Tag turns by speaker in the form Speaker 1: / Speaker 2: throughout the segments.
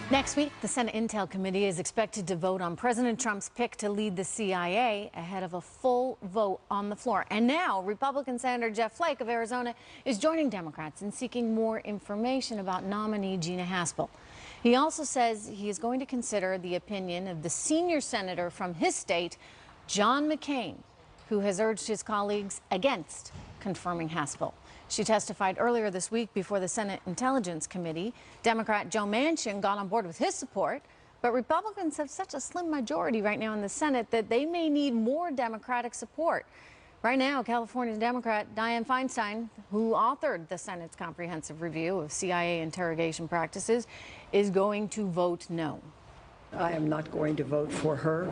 Speaker 1: Next week, the Senate Intel Committee is expected to vote on President Trump's pick to lead the CIA ahead of a full vote on the floor. And now, Republican Senator Jeff Flake of Arizona is joining Democrats in seeking more information about nominee Gina Haspel. He also says he is going to consider the opinion of the senior senator from his state, John McCain, who has urged his colleagues against confirming Haspel. She testified earlier this week before the Senate Intelligence Committee. Democrat Joe Manchin got on board with his support, but Republicans have such a slim majority right now in the Senate that they may need more Democratic support. Right now, California Democrat Dianne Feinstein, who authored the Senate's comprehensive review of CIA interrogation practices, is going to vote no.
Speaker 2: I am not going to vote for her.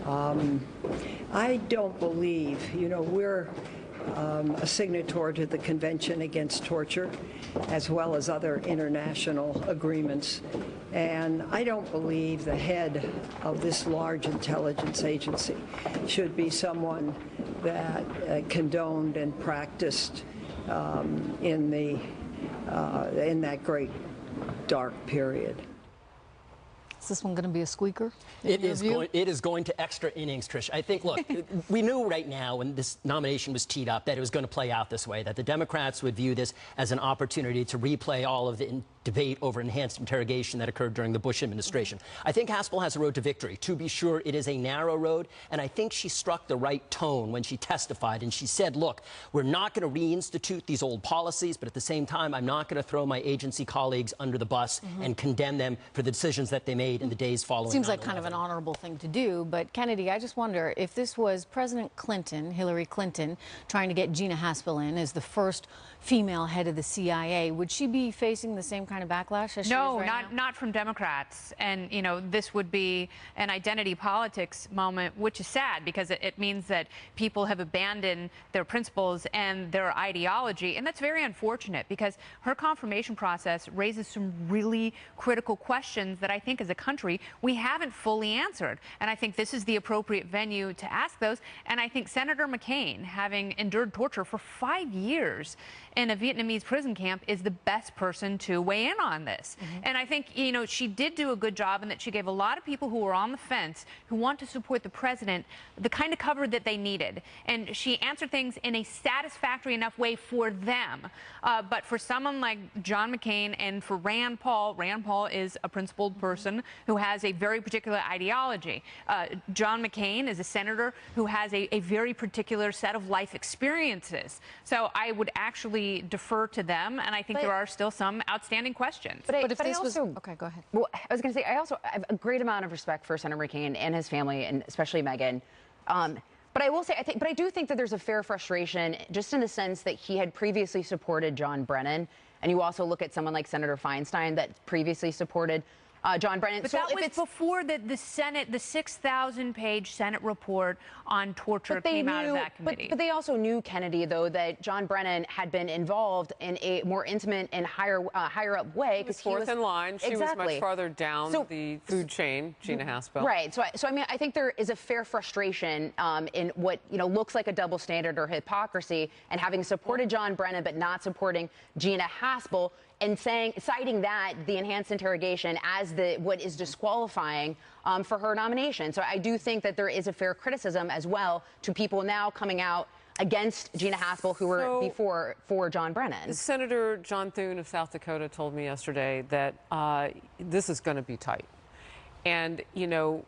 Speaker 2: I don't believe, we're a signatory to the Convention Against Torture, as well as other international agreements. And I don't believe the head of this large intelligence agency should be someone that condoned and practiced in that great dark period.
Speaker 1: Is this one going to be a squeaker?
Speaker 3: It is going to extra innings, Trish. I think, look, we knew right now when this nomination was teed up that it was going to play out this way, that the Democrats would view this as an opportunity to replay all of the debate over enhanced interrogation that occurred during the Bush administration. I think Haspel has a road to victory. To be sure, it is a narrow road, and I think she struck the right tone when she testified, and she said, look, we're not going to reinstitute these old policies, but at the same time, I'm not going to throw my agency colleagues under the bus and condemn them for the decisions that they made in the days following.
Speaker 1: Seems like kind of an honorable thing to do, but Kennedy, I just wonder if this was President Clinton, Hillary Clinton, trying to get Gina Haspel in as the first female head of the CIA, would she be facing the same kind of backlash as she is right now?
Speaker 4: No, not from Democrats. And, this would be an identity politics moment, which is sad because it means that people have abandoned their principles and their ideology. And that's very unfortunate because her confirmation process raises some really critical questions that I think as a country we haven't fully answered. And I think this is the appropriate venue to ask those. And I think Senator McCain, having endured torture for 5 years in a Vietnamese prison camp, is the best person to weigh in on this. And I think, she did do a good job in that she gave a lot of people who were on the fence, who want to support the president, the kind of cover that they needed. And she answered things in a satisfactory enough way for them. But for someone like John McCain and for Rand Paul is a principled person who has a very particular ideology. John McCain is a senator who has a very particular set of life experiences. So I would actually defer to them, and I think there are still some outstanding questions.
Speaker 1: But if this was... Okay, go ahead.
Speaker 5: Well, I was going to say, I also have a great amount of respect for Senator McCain and his family, and especially Meghan. But I will say, I do think that there's a fair frustration, just in the sense that he had previously supported John Brennan, and you also look at someone like Senator Feinstein that previously supported John Brennan.
Speaker 4: But that was before the Senate, the 6,000-page Senate report on torture came out of that committee.
Speaker 5: But they also knew, Kennedy, though, that John Brennan had been involved in a more intimate and higher up way.
Speaker 6: He was fourth in line. She was much farther down the food chain, Gina Haspel.
Speaker 5: Right. So I mean, I think there is a fair frustration in what looks like a double standard or hypocrisy, and having supported John Brennan but not supporting Gina Haspel, and citing that, the enhanced interrogation, as what is disqualifying for her nomination. So I do think that there is a fair criticism as well to people now coming out against Gina Haspel who were before for John Brennan.
Speaker 6: Senator John Thune of South Dakota told me yesterday that this is going to be tight. And,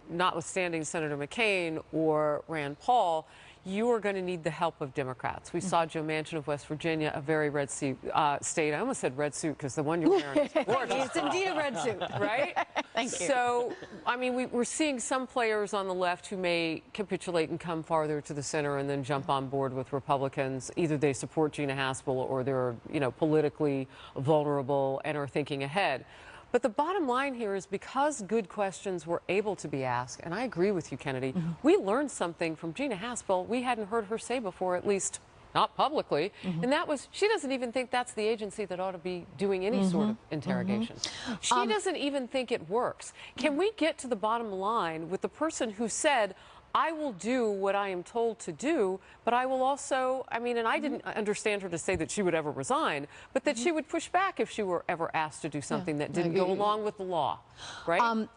Speaker 6: notwithstanding Senator McCain or Rand Paul, you are going to need the help of Democrats. We saw Joe Manchin of West Virginia, a very red state. I almost said red suit because the one you're wearing is gorgeous.
Speaker 1: It's indeed a red suit.
Speaker 6: Right?
Speaker 1: Thank you.
Speaker 6: So, I mean, we're seeing some players on the left who may capitulate and come farther to the center and then jump on board with Republicans. Either they support Gina Haspel or they're, politically vulnerable and are thinking ahead. But the bottom line here is, because good questions were able to be asked, and I agree with you, Kennedy, we learned something from Gina Haspel we hadn't heard her say before, at least not publicly, and that was, she doesn't even think that's the agency that ought to be doing any sort of interrogation. She doesn't even think it works. Can we get to the bottom line with the person who said, I will do what I am told to do, but I will also, I mean, and I didn't understand her to say that she would ever resign, but that she would push back if she were ever asked to do something that didn't go along with the law, right?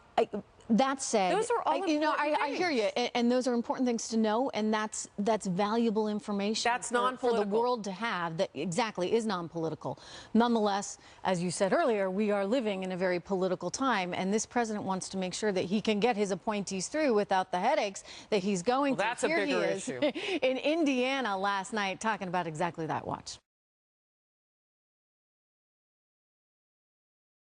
Speaker 1: That said,
Speaker 6: those are all
Speaker 1: I hear you, and those are important things to know, and that's valuable information.
Speaker 6: That's
Speaker 1: for
Speaker 6: non-political.
Speaker 1: the world to have. That exactly is non-political. Nonetheless, as you said earlier, we are living in a very political time, and this president wants to make sure that he can get his appointees through without the headaches that he's going
Speaker 6: Well,
Speaker 1: through.
Speaker 6: that's a bigger issue.
Speaker 1: In Indiana last night, talking about exactly that. Watch.